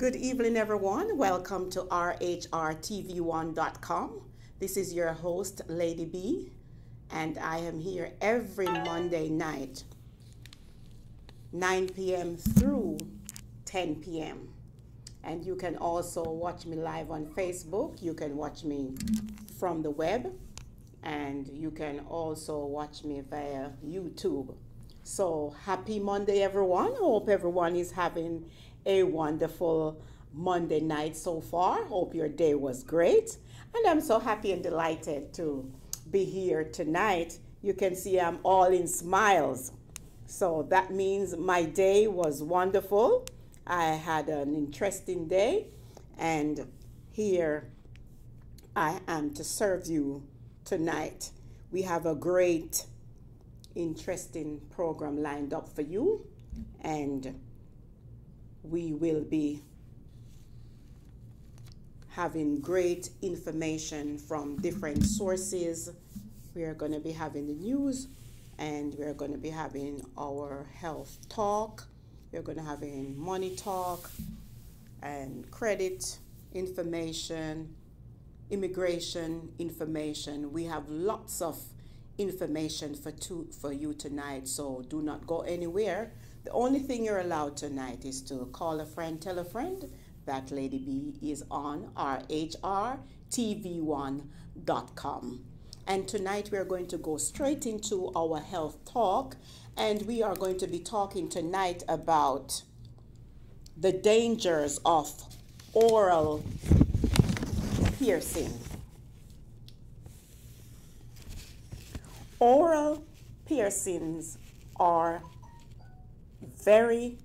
Good evening, everyone. Welcome to RHRTV1.com. This is your host, Lady B, and I am here every Monday night, 9 p.m. through 10 p.m. And you can also watch me live on Facebook. You can watch me from the web, and you can also watch me via YouTube. So happy Monday, everyone. Hope everyone is having a wonderful Monday night so far. Hope your day was great. And I'm so happy and delighted to be here tonight. You can see I'm all in smiles. So that means my day was wonderful. I had an interesting day, and here I am to serve you tonight. We have a great, interesting program lined up for you, and we will be having great information from different sources. We are going to be having the news, and we're going to be having our health talk. We're going to have money talk and credit information, immigration information. We have lots of information for you tonight, so do not go anywhere. The only thing you're allowed tonight is to call a friend, tell a friend that Lady B is on RHRTV1.com. And tonight we're going to go straight into our health talk, and we are going to be talking tonight about the dangers of oral piercing. Oral piercings are any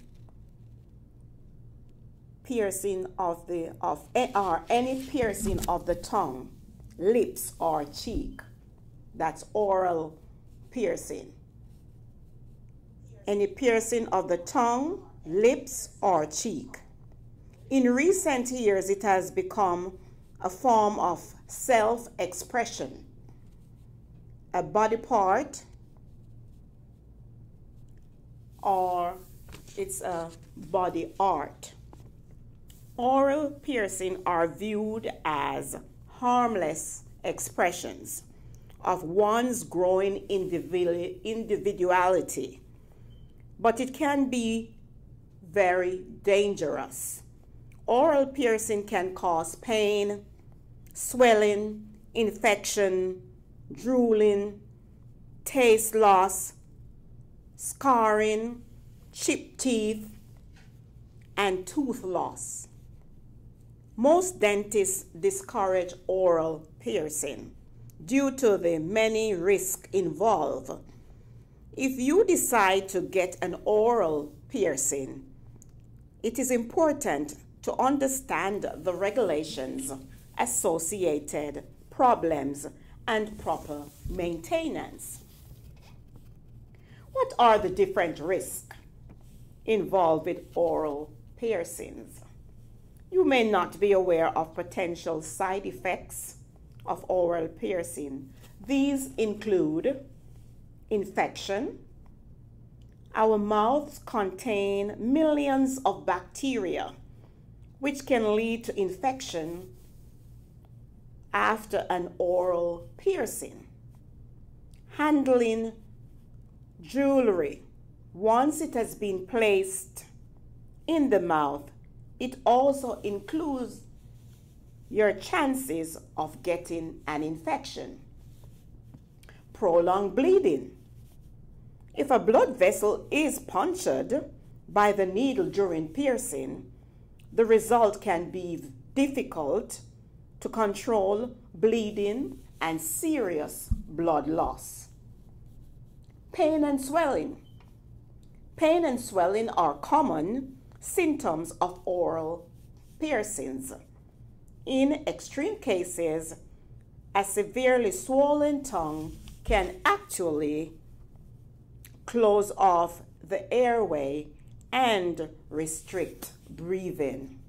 piercing of the tongue, lips, or cheek. That's oral piercing. Any piercing of the tongue, lips, or cheek. In recent years, it has become a form of self-expression, a body part, or it's a body art. Oral piercing are viewed as harmless expressions of one's growing individuality, but it can be very dangerous. Oral piercing can cause pain, swelling, infection, drooling, taste loss, scarring, chipped teeth, and tooth loss. Most dentists discourage oral piercing due to the many risks involved. If you decide to get an oral piercing, it is important to understand the regulations, associated problems, and proper maintenance. What are the different risks involved with oral piercings? You may not be aware of potential side effects of oral piercing. These include infection. Our mouths contain millions of bacteria, which can lead to infection after an oral piercing. Handling jewelry. Once it has been placed in the mouth, it also includes your chances of getting an infection. Prolonged bleeding. If a blood vessel is punctured by the needle during piercing, the result can be difficult to control bleeding and serious blood loss. Pain and swelling. Pain and swelling are common symptoms of oral piercings. In extreme cases, a severely swollen tongue can actually close off the airway and restrict breathing.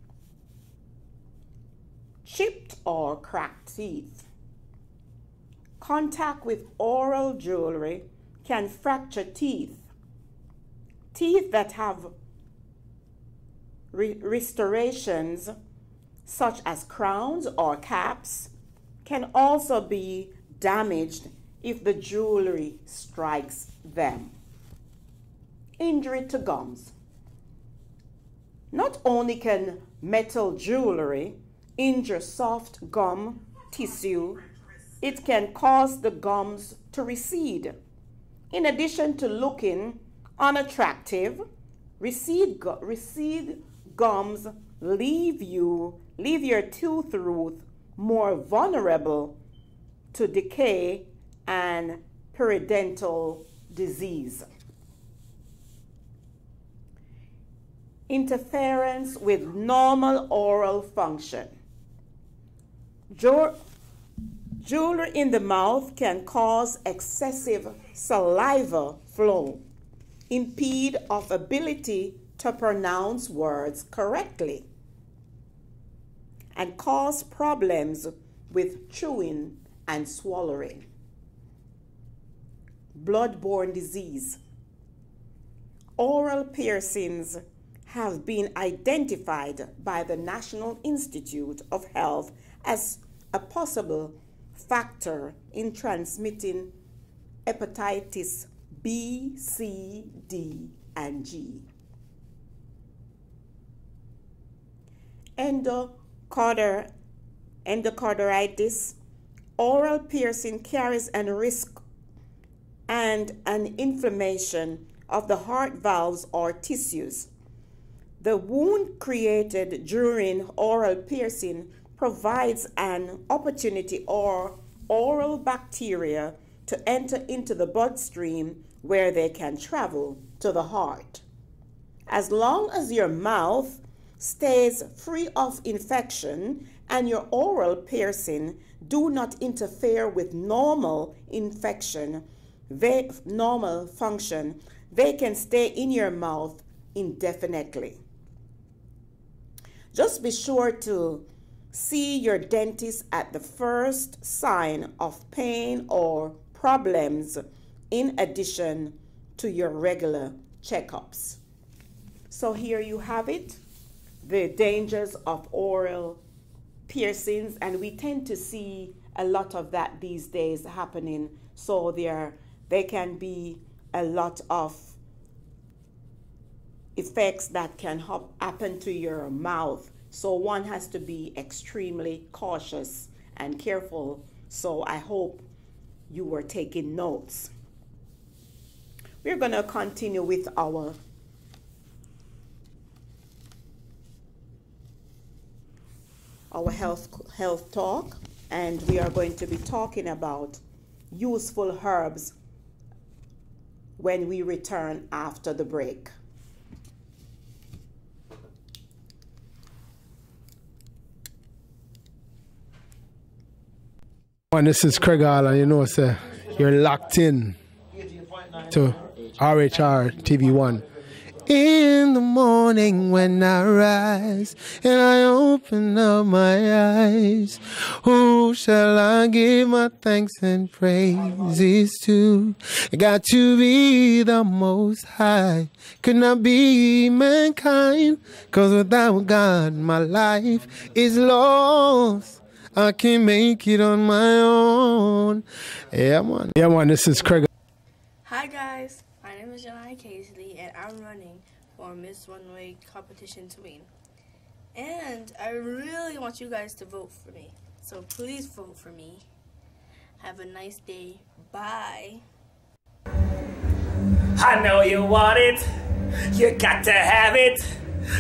Chipped or cracked teeth. Contact with oral jewelry can fracture teeth. Teeth that have restorations, such as crowns or caps, can also be damaged if the jewelry strikes them. Injury to gums. Not only can metal jewelry injure soft gum tissue, it can cause the gums to recede. In addition to looking unattractive, recede gums leave your tooth root more vulnerable to decay and periodontal disease. Interference with normal oral function. Jewelry in the mouth can cause excessive saliva flow, impede of ability to pronounce words correctly, and cause problems with chewing and swallowing. Bloodborne disease. Oral piercings have been identified by the National Institute of Health as a possible factor in transmitting hepatitis B, C, D, and G. Endocarditis. Oral piercing carries a risk and an inflammation of the heart valves or tissues. The wound created during oral piercing provides an opportunity for oral bacteria to enter into the bloodstream where they can travel to the heart. As long as your mouth stays free of infection and your oral piercing do not interfere with normal function, they can stay in your mouth indefinitely. Just be sure to see your dentist at the first sign of pain or problems, in addition to your regular checkups. So here you have it, the dangers of oral piercings, and we tend to see a lot of that these days happening. So there can be a lot of effects that can happen to your mouth. So one has to be extremely cautious and careful. So I hope you were taking notes. We're going to continue with our health talk, and we are going to be talking about useful herbs when we return after the break. And this is Craig Allen, you know, sir. You're locked in to RHR TV1. In the morning when I rise and I open up my eyes, who shall I give my thanks and praises to? Got to be the Most High, could not be mankind, 'cause without God my life is lost. I can't make it on my own. Yeah, man, this is Craig. Hi guys, my name is Jelani Casely and I'm running for Miss Runway Competition to win. And I really want you guys to vote for me. So please vote for me. Have a nice day. Bye. I know you want it. You got to have it.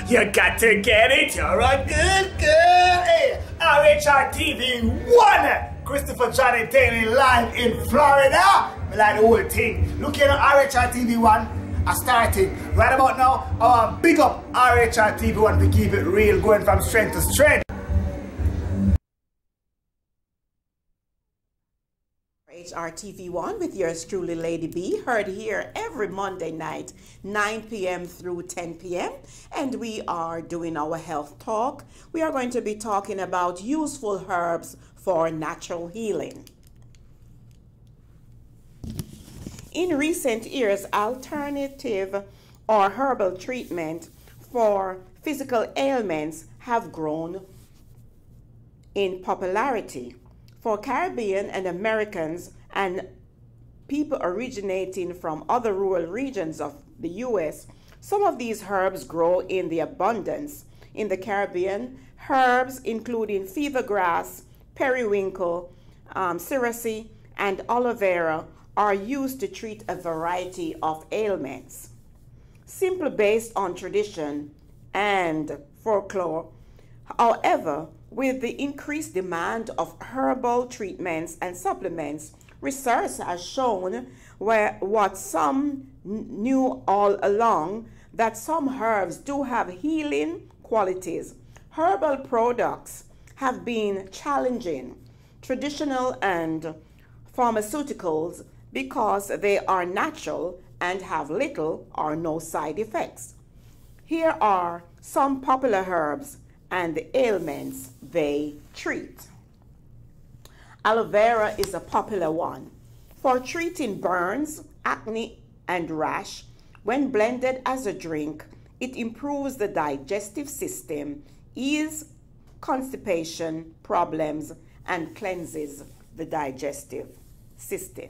You got to get it. You're a good girl. Hey, RHR TV1. Christopher Johnny Daly live in Florida. I like the whole thing. Look here at RHR TV1. I started right about now. I want to big up RHR TV1 to keep it real, going from strength to strength. RHR TV1 with yours truly, Lady B, heard here every Monday night, 9 p.m. through 10 p.m. And we are doing our health talk. We are going to be talking about useful herbs for natural healing. In recent years, alternative or herbal treatment for physical ailments have grown in popularity. For Caribbean and Americans and people originating from other rural regions of the U.S., some of these herbs grow in the abundance. In the Caribbean, herbs including fever grass, periwinkle, cerasee, and aloe vera are used to treat a variety of ailments. Simply based on tradition and folklore, however, with the increased demand of herbal treatments and supplements, research has shown what some knew all along, that some herbs do have healing qualities. Herbal products have been challenging traditional and pharmaceuticals because they are natural and have little or no side effects. Here are some popular herbs and the ailments they treat. Aloe vera is a popular one. For treating burns, acne, and rash, when blended as a drink, it improves the digestive system, eases constipation problems, and cleanses the digestive system.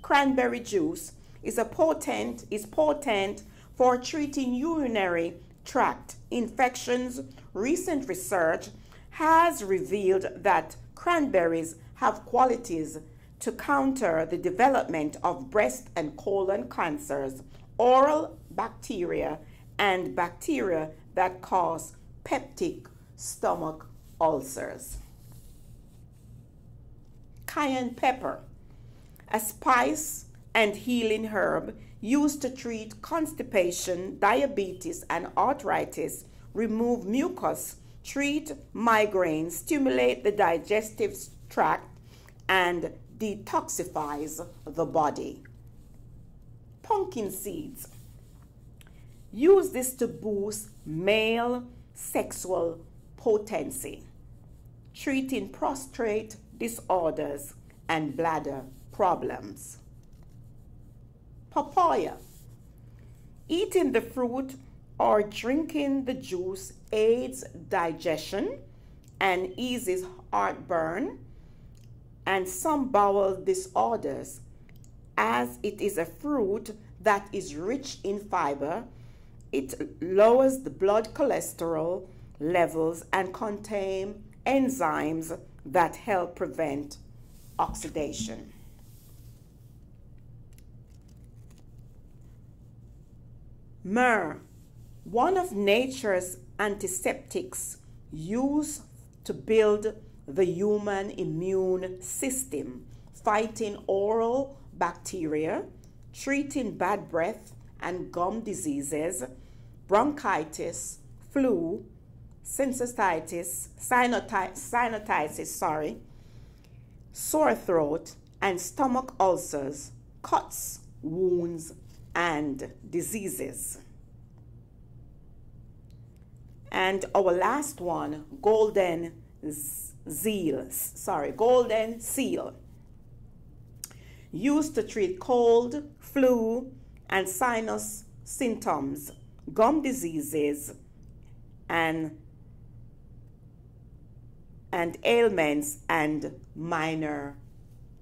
Cranberry juice is potent for treating urinary tract infections. Recent research has revealed that cranberries have qualities to counter the development of breast and colon cancers, oral bacteria, and bacteria that cause peptic stomach ulcers. Cayenne pepper, a spice and healing herb used to treat constipation, diabetes, and arthritis, remove mucus, treat migraine, stimulate the digestive tract, and detoxifies the body. Pumpkin seeds. Use this to boost male sexual potency, treating prostate disorders and bladder problems. Papaya. Eating the fruit or drinking the juice aids digestion and eases heartburn and some bowel disorders, as it is a fruit that is rich in fiber. It lowers the blood cholesterol levels and contains enzymes that help prevent oxidation. Myrrh, one of nature's antiseptics used to build the human immune system, fighting oral bacteria, treating bad breath and gum diseases, bronchitis, flu, sinusitis, sore throat, and stomach ulcers, cuts, wounds, and diseases. And our last one, golden seal, used to treat cold, flu, and sinus symptoms, gum diseases, and ailments and minor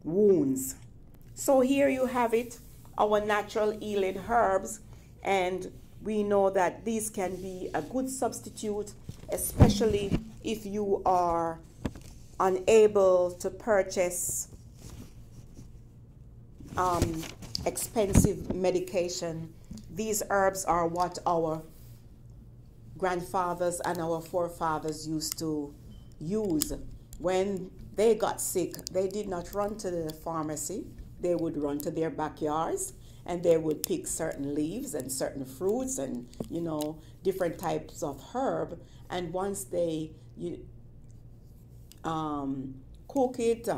wounds. So here you have it, our natural healing herbs, and we know that these can be a good substitute, especially if you are unable to purchase expensive medication. These herbs are what our grandfathers and our forefathers used to use. When they got sick, they did not run to the pharmacy. They would run to their backyards and they would pick certain leaves and certain fruits and, you know, different types of herb. And once they cook it,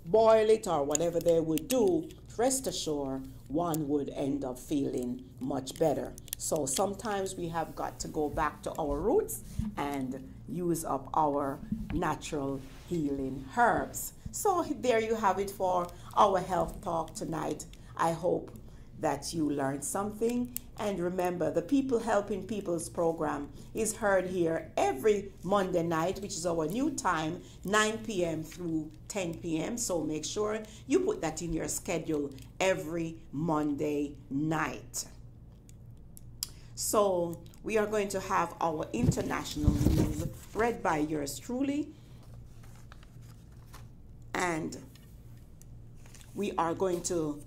boil it, or whatever they would do, rest assured one would end up feeling much better. So sometimes we have got to go back to our roots and use up our natural healing herbs. So there you have it for our health talk tonight. I hope that you learned something. And remember, the People Helping People's program is heard here every Monday night, which is our new time, 9 p.m. through 10 p.m. So make sure you put that in your schedule every Monday night. So we are going to have our international news read by yours truly. And we are going to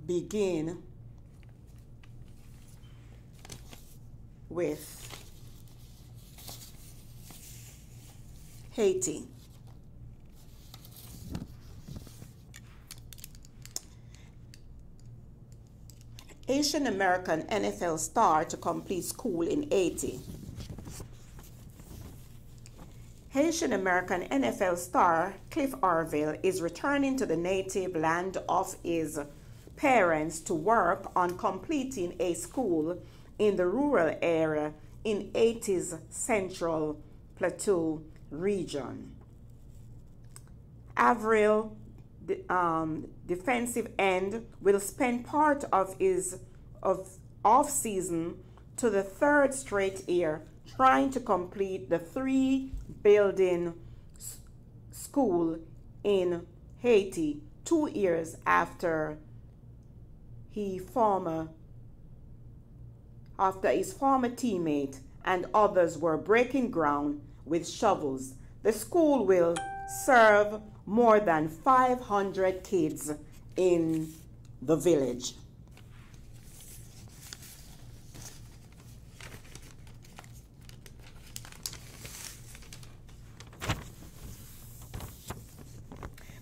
begin with Haiti. Asian American NFL star to complete school in Haiti. Haitian American NFL star Cliff Arville is returning to the native land of his parents to work on completing a school in the rural area in Haiti's Central Plateau region. Avril, defensive end, will spend part of his off-season to the third straight year trying to complete the 3-building school in Haiti 2 years after his former teammate and others were breaking ground with shovels. The school will serve more than 500 kids in the village.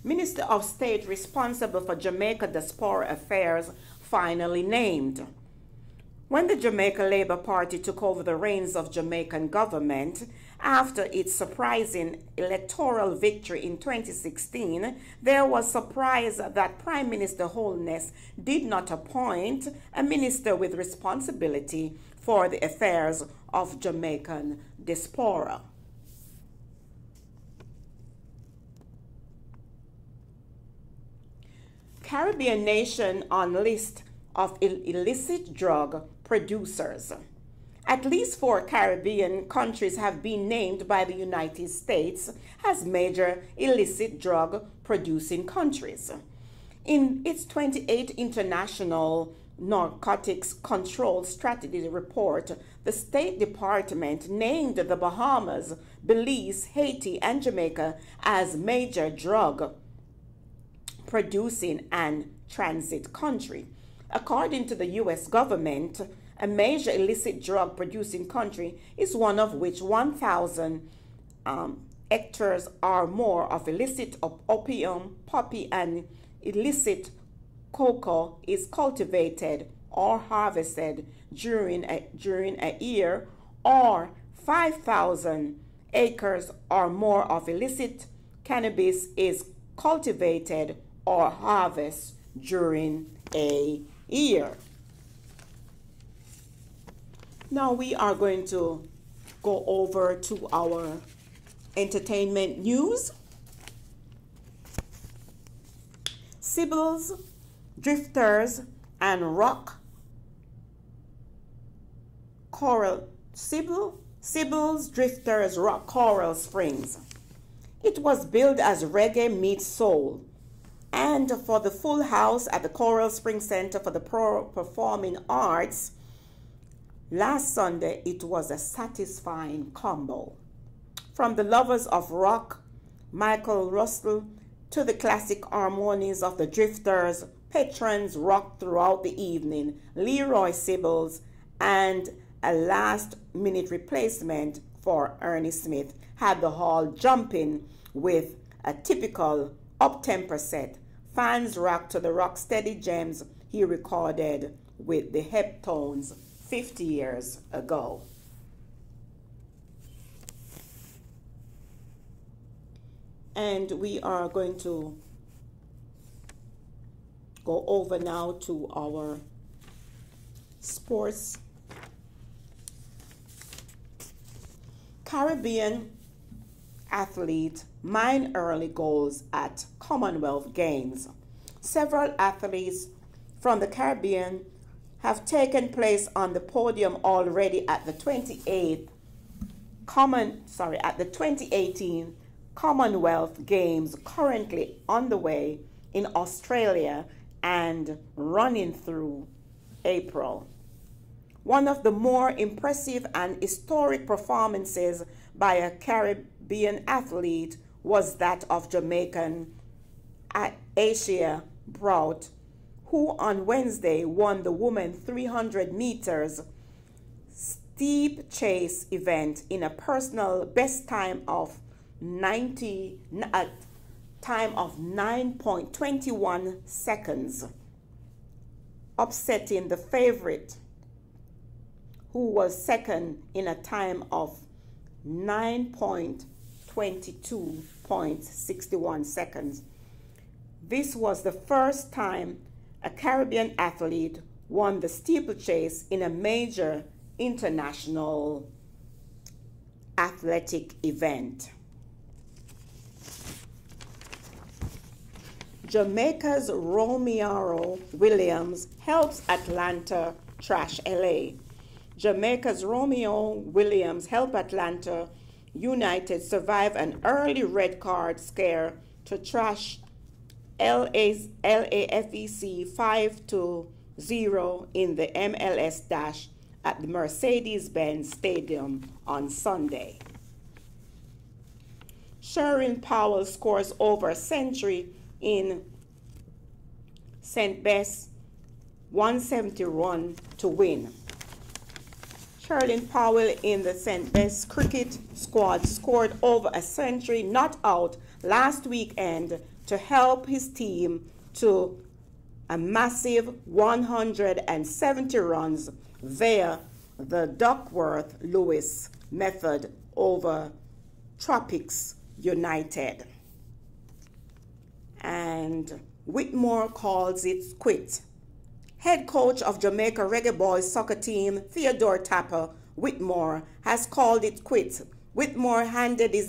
Minister of State responsible for Jamaica diaspora affairs finally named. When the Jamaica Labour Party took over the reins of Jamaican government after its surprising electoral victory in 2016, there was surprise that Prime Minister Holness did not appoint a minister with responsibility for the affairs of Jamaican diaspora. Caribbean nation on list of illicit drug producers. At least 4 Caribbean countries have been named by the United States as major illicit drug producing countries. In its 28th International Narcotics Control Strategy Report, the State Department named the Bahamas, Belize, Haiti, and Jamaica as major drug producing and transit country. According to the U.S. government, a major illicit drug producing country is one of which 1,000 hectares or more of illicit opium, poppy, and illicit cocoa is cultivated or harvested during a year, or 5,000 acres or more of illicit cannabis is cultivated or harvested during a year. Now we are going to go over to our entertainment news. Sybils, Drifters, and Rock Coral Sybils, Drifters, Rock Coral Springs. It was billed as reggae meets soul. And for the Full House at the Coral Springs Center for the Performing Arts, last Sunday, it was a satisfying combo. From the lovers of rock, Michael Russell, to the classic harmonies of the Drifters, patrons rocked throughout the evening. Leroy Sybils and a last-minute replacement for Ernie Smith had the hall jumping with a typical up-tempo set. Fans rocked to the rock-steady gems he recorded with the Heptones 50 years ago. And we are going to go over now to our sports. Caribbean athlete mine early goals at Commonwealth Games. Several athletes from the Caribbean have taken place on the podium already at the 2018 Commonwealth Games currently underway in Australia and running through April. One of the more impressive and historic performances by a Caribbean athlete was that of Jamaican Asia Brout, who on Wednesday won the women's 300 meters steeplechase event in a personal best time of 9.21 seconds, upsetting the favorite, who was second in a time of 9.22.61 seconds. This was the first time a Caribbean athlete won the steeplechase in a major international athletic event. Jamaica's Romeo Williams helps Atlanta trash LA. Jamaica's Romeo Williams helped Atlanta United survive an early red card scare to trash LAFC 5-0 in the MLS Dash at the Mercedes-Benz Stadium on Sunday. Sherrin Powell scores over a century in St. Bess 170 run to win. Sherrin Powell in the St. Bess cricket squad scored over a century not out last weekend to help his team to a massive 170 runs via the Duckworth-Lewis method over Tropics United. And Whitmore calls it quit. Head coach of Jamaica Reggae Boys soccer team, Theodore Tapper Whitmore, has called it quits. Whitmore handed in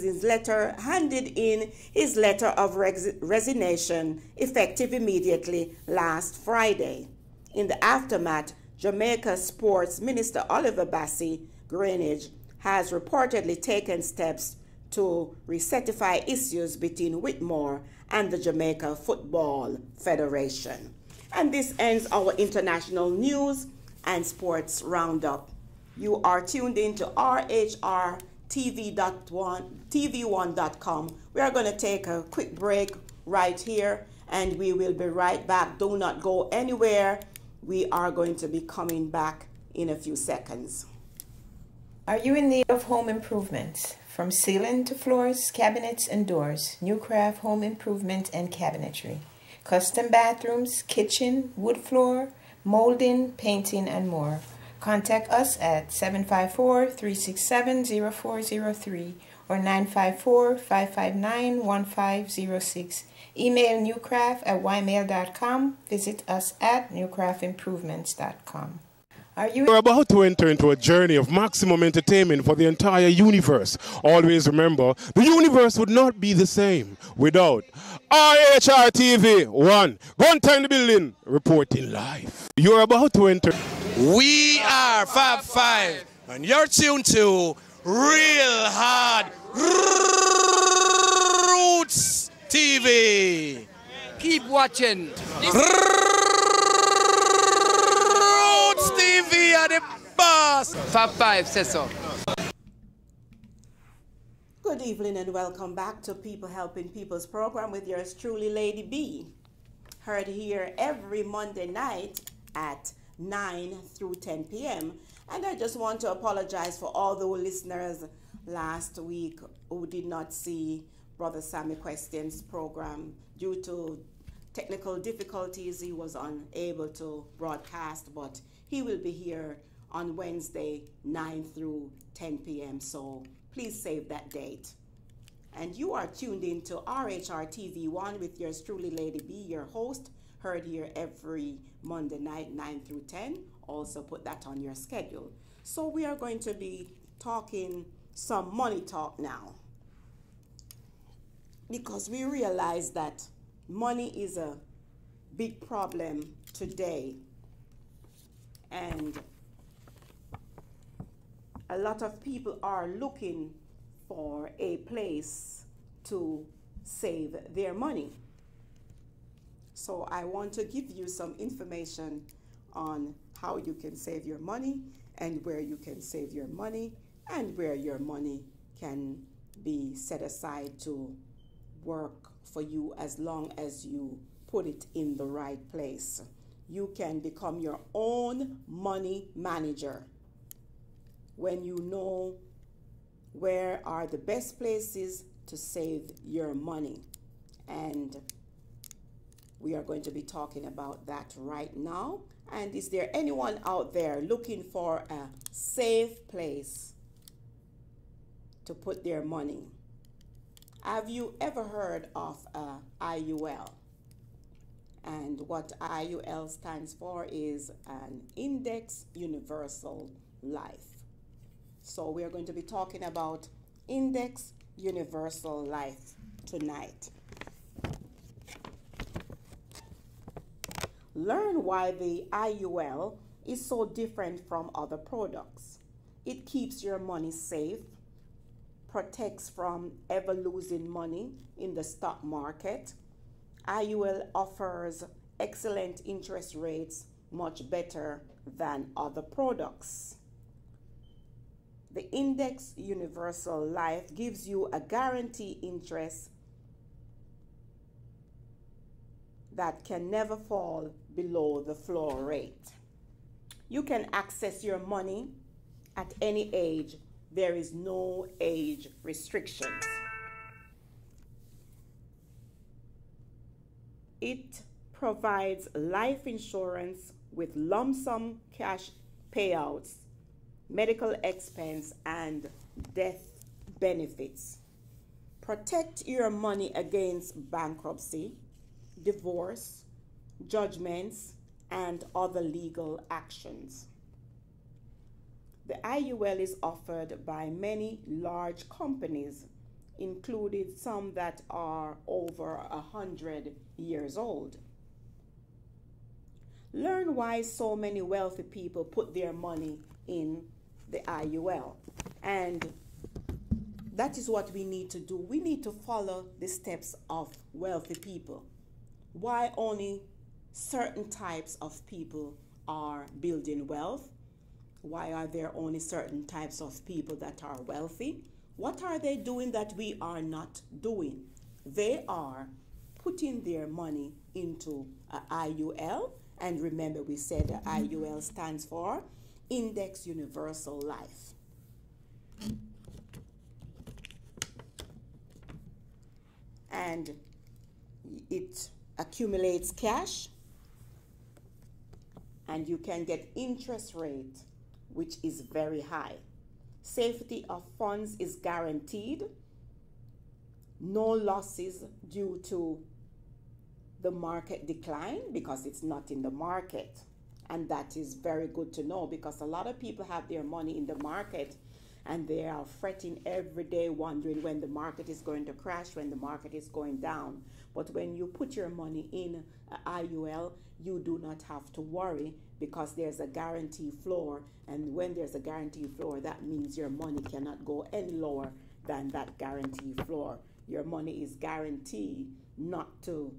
his letter of resignation, effective immediately last Friday. In the aftermath, Jamaica Sports Minister Oliver Bassey Greenidge has reportedly taken steps to recertify issues between Whitmore and the Jamaica Football Federation. And this ends our international news and sports roundup. You are tuned in to RHRTV1.com. We are going to take a quick break right here, and we will be right back. Do not go anywhere. We are going to be coming back in a few seconds. Are you in need of home improvements? From ceiling to floors, cabinets, and doors, Newcraft Home Improvement and Cabinetry. Custom bathrooms, kitchen, wood floor, molding, painting, and more. Contact us at 754-367-0403 or 954-559-1506. Email newcraft@ymail.com. Visit us at newcraftimprovements.com. We're about to enter into a journey of maximum entertainment for the entire universe. Always remember, the universe would not be the same without RHRTV 1. One time in the building, reporting live. You're about to enter. We are Fab Five, and you're tuned to Real Hard Roots TV. Keep watching. TV are the boss. Fab Five says so. Good evening and welcome back to People Helping People's program with yours truly, Lady B. Heard here every Monday night at 9 through 10 p.m. And I just want to apologize for all the listeners last week who did not see Brother Sammy Question's program due to technical difficulties. He was unable to broadcast, but he will be here on Wednesday, 9 through 10 p.m. So please save that date. And you are tuned in to RHRTV1 with yours truly, Lady B, your host, heard here every Monday night, 9 through 10. Also put that on your schedule. So we are going to be talking some money talk now, because we realize that money is a big problem today. And a lot of people are looking for a place to save their money. So I want to give you some information on how you can save your money and where you can save your money and where your money can be set aside to work for you as long as you put it in the right place. You can become your own money manager when you know where are the best places to save your money. And we are going to be talking about that right now. And is there anyone out there looking for a safe place to put their money? Have you ever heard of IUL? And what IUL stands for is an Index Universal Life. So we are going to be talking about Index Universal Life tonight. Learn why the IUL is so different from other products. It keeps your money safe, protects from ever losing money in the stock market. IUL offers excellent interest rates, much better than other products. The Index Universal Life gives you a guaranteed interest that can never fall below the floor rate. You can access your money at any age. There is no age restrictions. It provides life insurance with lump sum cash payouts, medical expense, and death benefits. Protect your money against bankruptcy, divorce, judgments, and other legal actions. The IUL is offered by many large companies, including some that are over 100 years old. Learn why so many wealthy people put their money in the IUL. And that is what we need to do. We need to follow the steps of wealthy people. Why only certain types of people are building wealth? Why are there only certain types of people that are wealthy? What are they doing that we are not doing? They are putting their money into a IUL. And remember, we said the IUL stands for Index Universal Life. And it accumulates cash, and you can get interest rate which is very high. Safety of funds is guaranteed. No losses due to the market decline because it's not in the market. And that is very good to know, because a lot of people have their money in the market and they are fretting every day, wondering when the market is going to crash, when the market is going down. But when you put your money in IUL, you do not have to worry, because there's a guarantee floor. And when there's a guarantee floor, that means your money cannot go any lower than that guarantee floor. Your money is guaranteed not to,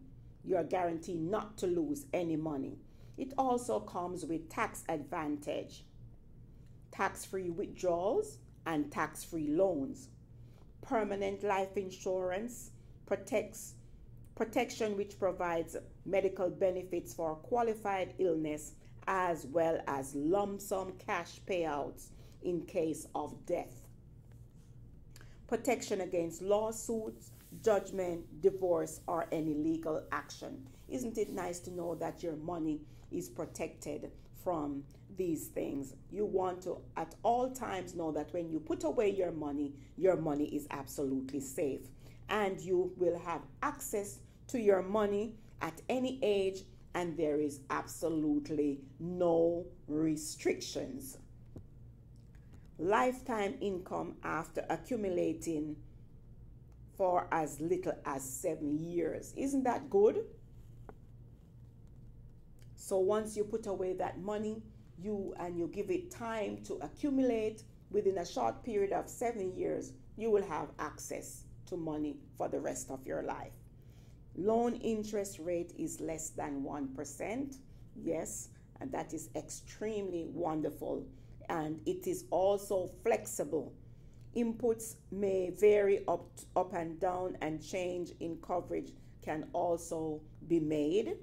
you're guaranteed not to lose any money. It also comes with tax advantage, tax-free withdrawals, and tax-free loans. Permanent life insurance protection which provides medical benefits for qualified illness, as well as lump sum cash payouts in case of death. Protection against lawsuits, judgment, divorce, or any legal action. Isn't it nice to know that your money is protected from these things? You want to at all times know that when you put away your money is absolutely safe, and you will have access to your money at any age, and there is absolutely no restrictions. Lifetime income after accumulating for as little as 7 years. Isn't that good? So once you put away that money, you give it time to accumulate, within a short period of 7 years, you will have access to money for the rest of your life. Loan interest rate is less than 1%. Yes, and that is extremely wonderful. And it is also flexible. Inputs may vary up and down, and change in coverage can also be made.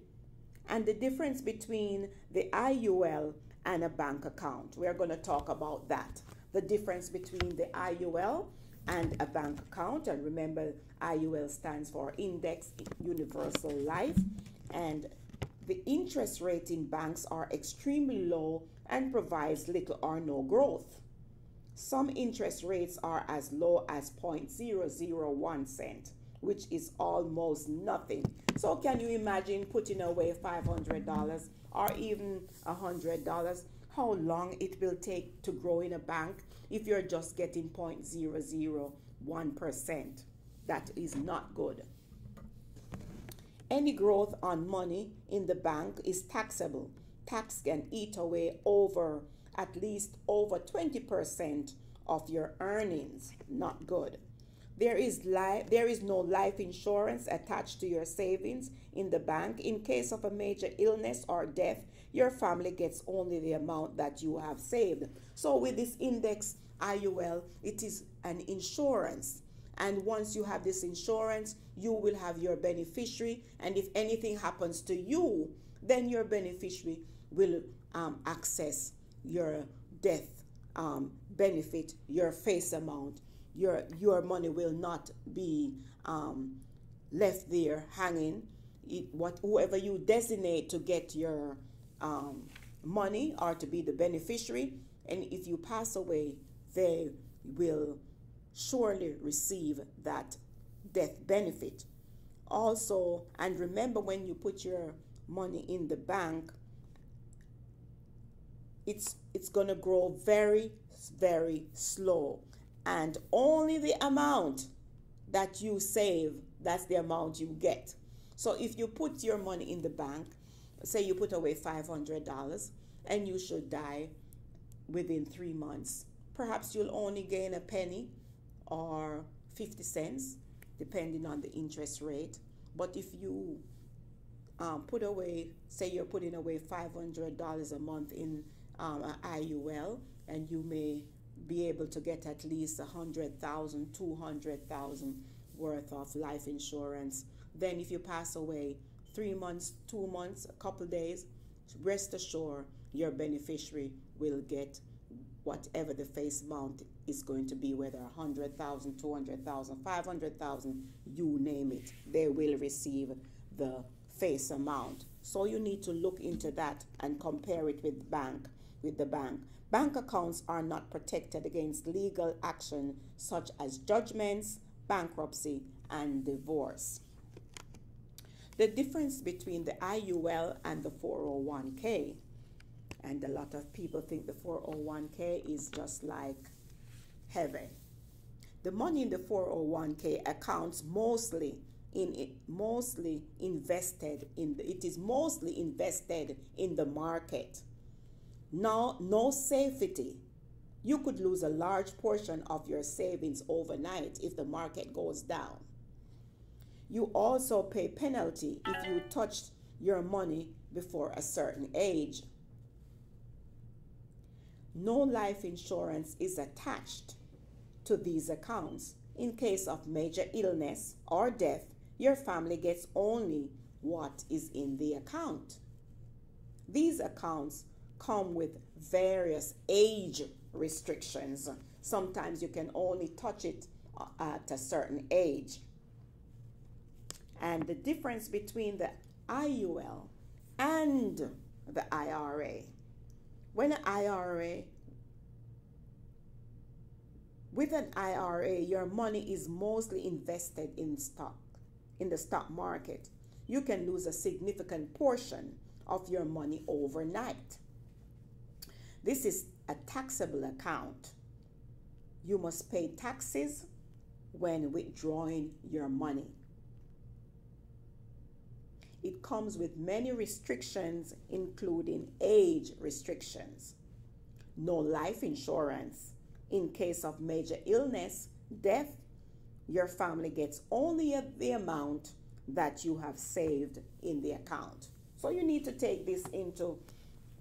And the difference between the IUL and a bank account, we're going to talk about that. The difference between the IUL and a bank account. And remember, IUL stands for Index Universal Life. And the interest rate in banks are extremely low and provides little or no growth. Some interest rates are as low as 0.001 cent, which is almost nothing. So can you imagine putting away $500 or even $100? How long it will take to grow in a bank if you're just getting 0.001%? That is not good. Any growth on money in the bank is taxable. Tax can eat away at least over 20% of your earnings. Not good. There is no life insurance attached to your savings in the bank. In case of a major illness or death, your family gets only the amount that you have saved. So with this index IUL, it is an insurance. And once you have this insurance, you will have your beneficiary. And if anything happens to you, then your beneficiary will access your death benefit, your face amount. Your money will not be left there hanging. Whoever you designate to get your money or to be the beneficiary, and if you pass away, they will surely receive that death benefit. Also, and remember, when you put your money in the bank, it's going to grow very, very slow. And only the amount that you save, that's the amount you get. So if you put your money in the bank, say you put away $500 and you should die within 3 months, perhaps you'll only gain a penny or 50 cents, depending on the interest rate. But if you put away, say you're putting away $500 a month in an IUL, and you may be able to get at least 100,000, 200,000 worth of life insurance. Then if you pass away 3 months, 2 months, a couple days, rest assured your beneficiary will get whatever the face amount is going to be, whether 100,000, 200,000, 500,000, you name it, they will receive the face amount. So you need to look into that and compare it with the bank. Bank accounts are not protected against legal action such as judgments, bankruptcy, and divorce. The difference between the IUL and the 401k, and a lot of people think the 401k is just like heaven. The money in the 401k accounts mostly invested in the market. No safety. You could lose a large portion of your savings overnight if the market goes down. You also pay penalty if you touched your money before a certain age. No life insurance is attached to these accounts. In case of major illness or death, your family gets only what is in the account. These accounts come with various age restrictions. Sometimes you can only touch it at a certain age. And the difference between the IUL and the IRA. With an IRA, your money is mostly invested in the stock market. You can lose a significant portion of your money overnight. This is a taxable account. You must pay taxes when withdrawing your money. it comes with many restrictions, including age restrictions. No life insurance. In case of major illness, death, your family gets only the amount that you have saved in the account. So you need to take this into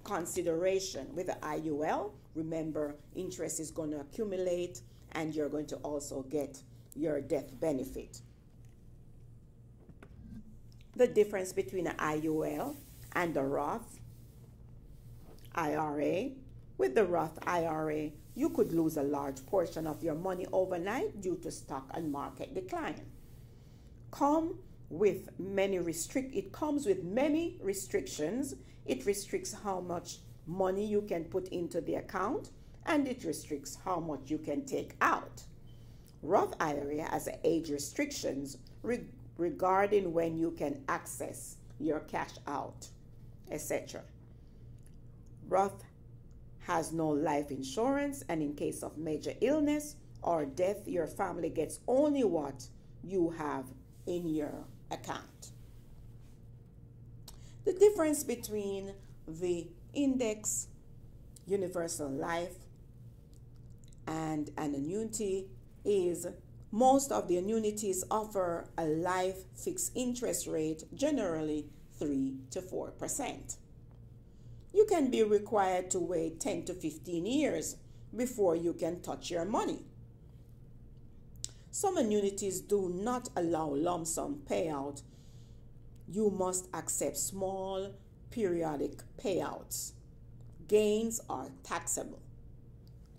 consideration. With the IUL, remember, interest is going to accumulate and you're going to also get your death benefit. The difference between the IUL and the Roth IRA. With the Roth IRA, you could lose a large portion of your money overnight due to stock and market decline. It comes with many restrictions. It restricts how much money you can put into the account, and it restricts how much you can take out. Roth IRA has age restrictions regarding when you can access your cash out, etc. Roth has no life insurance, and in case of major illness or death, your family gets only what you have in your account. The difference between the index universal life and an annuity is most of the annuities offer a life fixed interest rate, generally 3 to 4%. You can be required to wait 10 to 15 years before you can touch your money. Some annuities do not allow lump sum payout. You must accept small periodic payouts. Gains are taxable.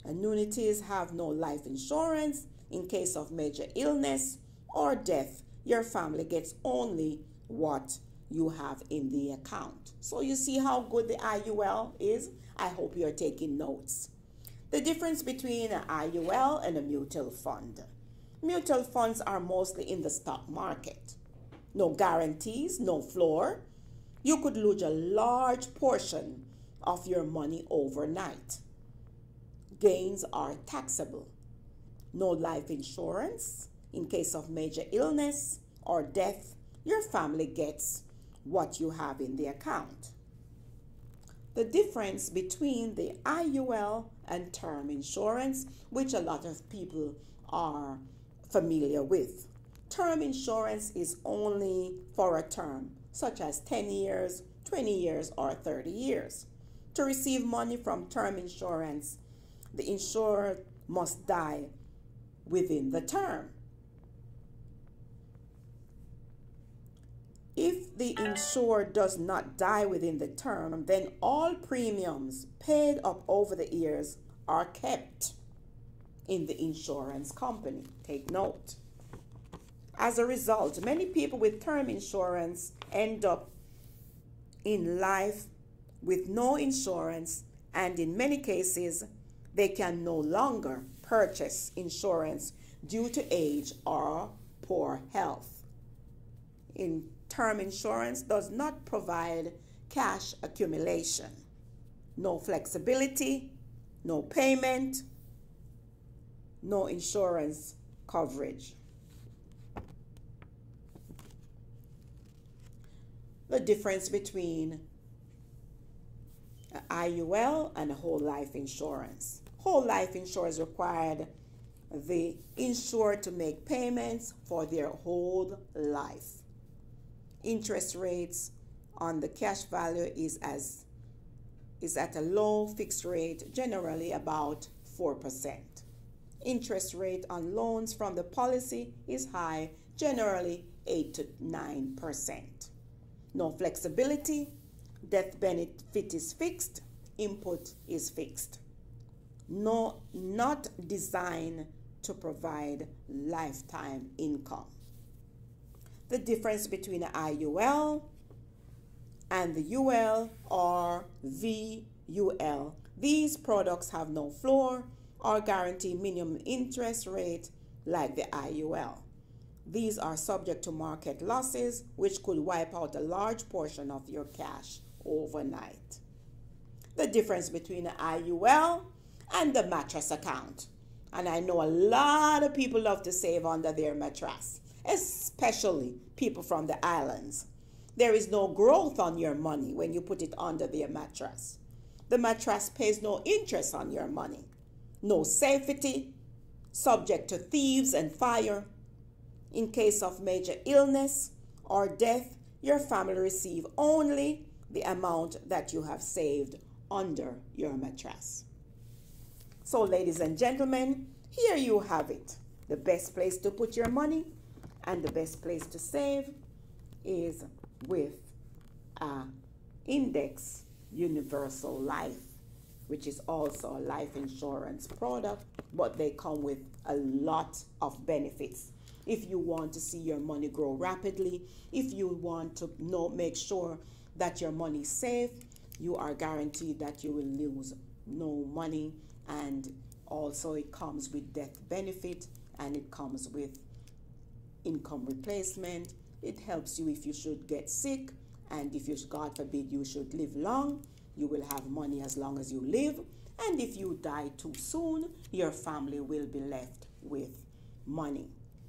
Annuities have no life insurance. In case of major illness or death, your family gets only what you have in the account. So you see how good the IUL is? I hope you're taking notes. The difference between an IUL and a mutual fund. Mutual funds are mostly in the stock market. No guarantees, no floor. You could lose a large portion of your money overnight. Gains are taxable. No life insurance. In case of major illness or death, your family gets what you have in the account. The difference between the IUL and term insurance, which a lot of people are familiar with. Term insurance is only for a term, such as 10 years, 20 years, or 30 years. To receive money from term insurance, the insured must die within the term. If the insured does not die within the term, then all premiums paid up over the years are kept in the insurance company. Take note. As a result, many people with term insurance end up in life with no insurance, and in many cases, they can no longer purchase insurance due to age or poor health. Term insurance does not provide cash accumulation, no flexibility, no payment, no insurance coverage. The difference between an IUL and a whole life insurance. Whole life insurance required the insured to make payments for their whole life. Interest rates on the cash value is at a low fixed rate, generally about 4%. Interest rate on loans from the policy is high, generally 8 to 9%. No flexibility, death benefit is fixed, input is fixed. Not designed to provide lifetime income. The difference between the IUL and the UL or VUL. These products have no floor or guarantee minimum interest rate like the IUL. These are subject to market losses, which could wipe out a large portion of your cash overnight. The difference between the IUL and the mattress account. And I know a lot of people love to save under their mattress, especially people from the islands. There is no growth on your money when you put it under the mattress. The mattress pays no interest on your money. No safety, subject to thieves and fire. In case of major illness or death, your family receive only the amount that you have saved under your mattress. So, ladies and gentlemen, here you have it. The best place to put your money and the best place to save is with Index Universal Life, which is also a life insurance product, but they come with a lot of benefits. If you want to see your money grow rapidly, if you want to make sure that your money is safe, you are guaranteed that you will lose no money. And also it comes with death benefit, and it comes with income replacement. It helps you if you should get sick, and if you, God forbid, you should live long, you will have money as long as you live. And if you die too soon, your family will be left with money.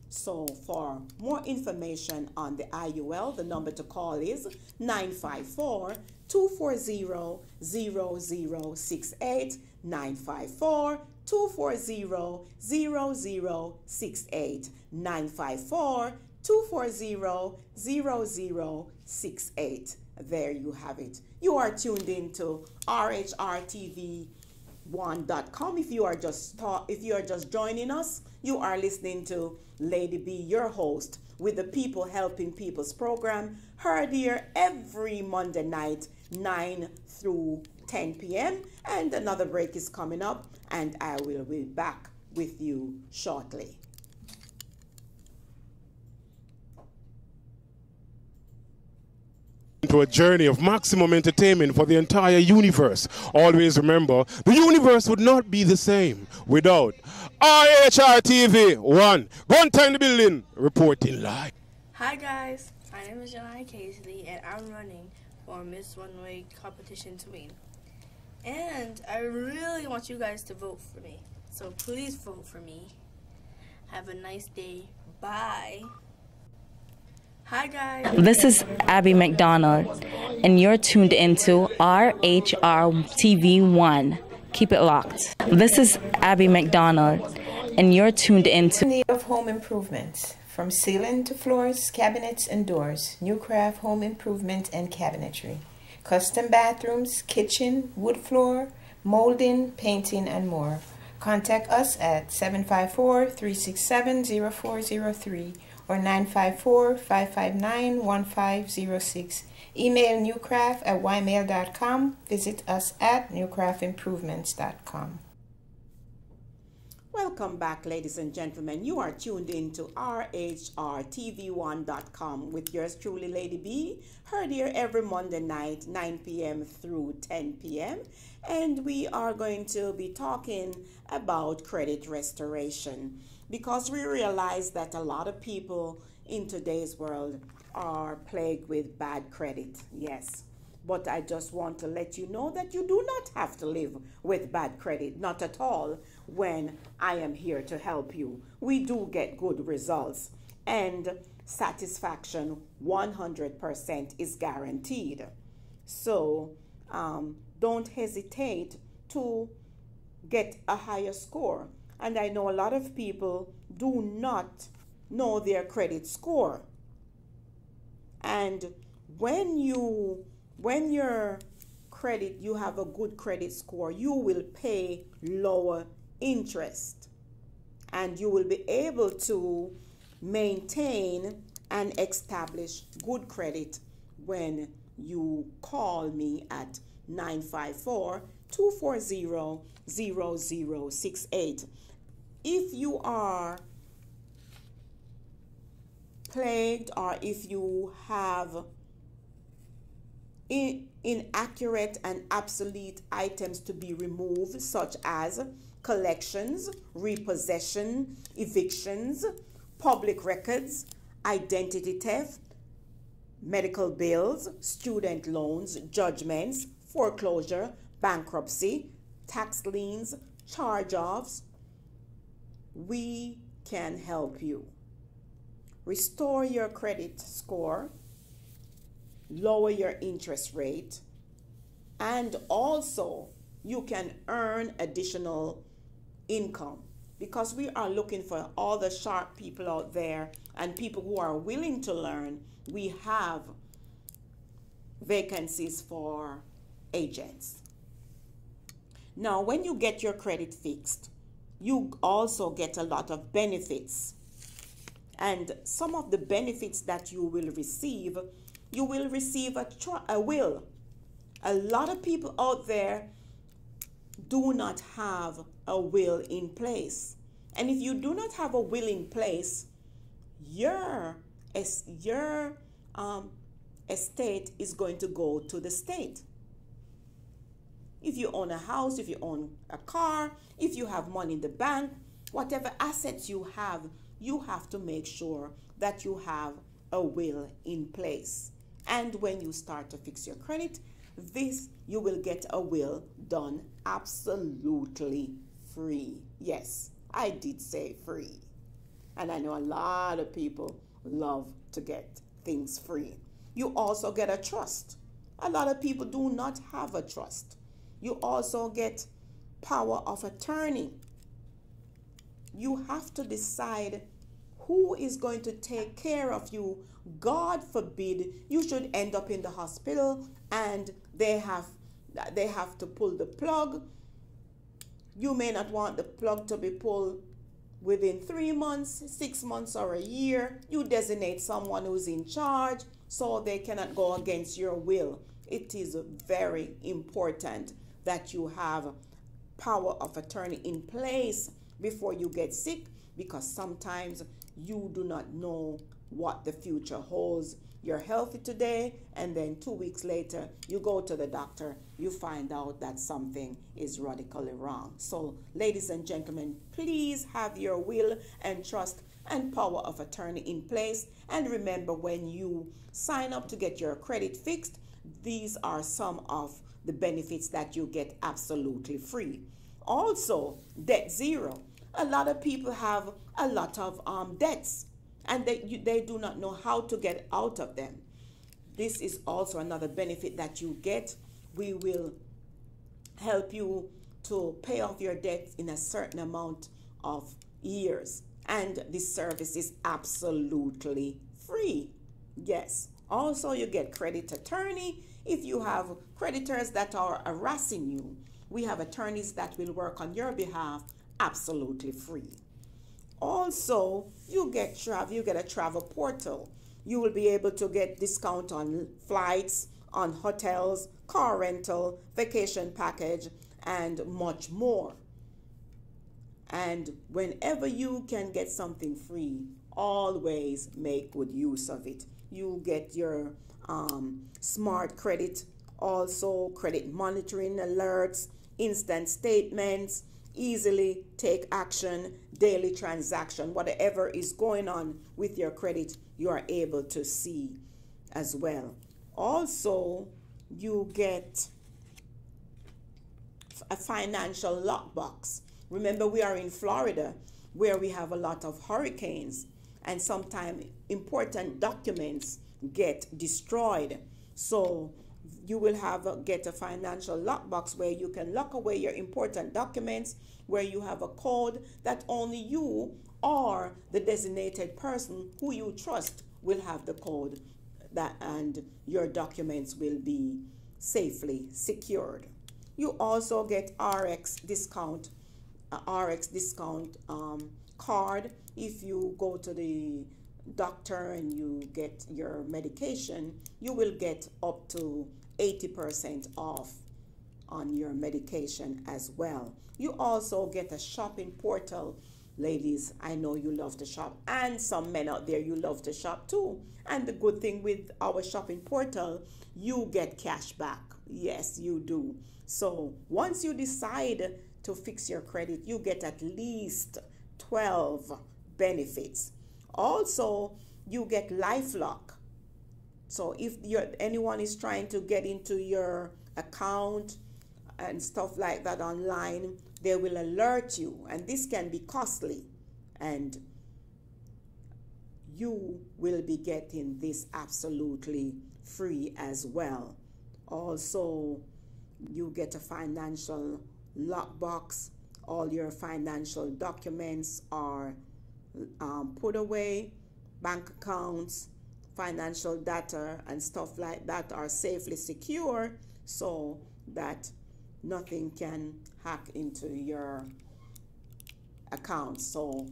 So for more information on the IUL, the number to call is 954-240-0068, 954-240-0068, 954-240-0068. There you have it. You are tuned in to RHRTV1.com. If you are just joining us, you are listening to Lady B, your host, with the People Helping People's program, heard here every Monday night, 9 through 10 p.m. And another break is coming up, and I will be back with you shortly. To a journey of maximum entertainment for the entire universe. Always remember, the universe would not be the same without RHRTV 1. One time in the building, reporting live. Hi guys, my name is Jelani Casely, and I'm running for Miss Runway Competition Tween. And I really want you guys to vote for me. So please vote for me. Have a nice day. Bye. Hi guys. This is Abby McDonald, and you're tuned into RHRTV1. Keep it locked. This is Abby McDonald, and you're tuned into Need of home improvements, from ceiling to floors, cabinets and doors, new craft home improvement and cabinetry, custom bathrooms, kitchen, wood floor, molding, painting, and more. Contact us at 754-367-0403 or 954-559-1506. Email newcraft@ymail.com. Visit us at newcraftimprovements.com. Welcome back, ladies and gentlemen. You are tuned in to RHRTV1.com with yours truly, Lady B, heard here every Monday night, 9 p.m. through 10 p.m. And we are going to be talking about credit restoration, because we realize that a lot of people in today's world are plagued with bad credit. Yes. But I just want to let you know that you do not have to live with bad credit, not at all, when I am here to help you. We do get good results, and satisfaction 100% is guaranteed. So don't hesitate to get a higher score. And I know a lot of people do not know their credit score. And when your credit, you have a good credit score, you will pay lower interest, and you will be able to maintain and establish good credit when you call me at 954-240-0068. If you are plagued, or if you have inaccurate and obsolete items to be removed, such as collections, repossession, evictions, public records, identity theft, medical bills, student loans, judgments, foreclosure, bankruptcy, tax liens, charge-offs, we can help you. Restore your credit score lower your interest rate, and also you can earn additional income, because we are looking for all the sharp people out there and people who are willing to learn. We have vacancies for agents. Now, when you get your credit fixed, you also get a lot of benefits. And some of the benefits that you will receive a will. A lot of people out there do not have a will in place. And if you do not have a will in place, your estate is going to go to the state. If you own a house, if you own a car, if you have money in the bank, whatever assets you have to make sure that you have a will in place. And when you start to fix your credit, you will get a will done absolutely free. Yes, I did say free. And I know a lot of people love to get things free. You also get a trust. A lot of people do not have a trust. You also get power of attorney. You have to decide who is going to take care of you. God forbid you should end up in the hospital and they have to pull the plug. You may not want the plug to be pulled within 3 months, 6 months, or a year. You designate someone who's in charge so they cannot go against your will. It is very important that you have power of attorney in place before you get sick, because sometimes you do not know what the future holds. You're healthy today, and then 2 weeks later, you go to the doctor, you find out that something is radically wrong. So, ladies and gentlemen, please have your will and trust and power of attorney in place. And remember, when you sign up to get your credit fixed, these are some of the benefits that you get absolutely free. Also, debt zero. A lot of people have a lot of debts, and they do not know how to get out of them. This is also another benefit that you get. We will help you to pay off your debts in a certain amount of years, and this service is absolutely free. Yes. Also, you get credit attorney. If you have creditors that are harassing you, we have attorneys that will work on your behalf absolutely free. Also, you get a travel portal. You will be able to get discount on flights, on hotels, car rental, vacation package, and much more. And whenever you can get something free, always make good use of it. You get your smart credit, also credit monitoring alerts, instant statements, easily take action, daily transaction, whatever is going on with your credit, you are able to see as well. Also, you get a financial lockbox. Remember, we are in Florida, where we have a lot of hurricanes, and sometimes important documents get destroyed. So you will get a financial lockbox where you can lock away your important documents, where you have a code that only you or the designated person who you trust will have the code, and your documents will be safely secured. You also get RX discount card. If you go to the doctor and you get your medication, you will get up to 80% off on your medication as well. You also get a shopping portal. Ladies, I know you love to shop, and some men out there, you love to shop too. And the good thing with our shopping portal, you get cash back. Yes, you do. So once you decide to fix your credit, you get at least 12 benefits. Also, you get LifeLock. So if anyone is trying to get into your account and stuff like that online, they will alert you, and this can be costly, and you will be getting this absolutely free as well. Also, you get a financial lockbox. All your financial documents are put away. Bank accounts, financial data, and stuff like that are safely secure so that nothing can hack into your account. So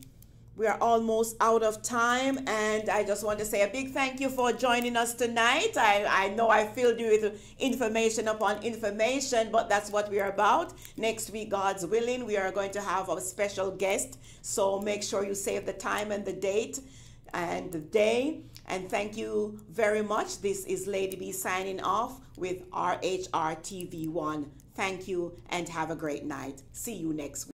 we are almost out of time, and I just want to say a big thank you for joining us tonight. I know I filled you with information upon information, but that's what we are about. Next week, God's willing, we are going to have a special guest. So make sure you save the time and the date and the day. And thank you very much. This is Lady B signing off with RHR TV1. Thank you and have a great night. See you next week.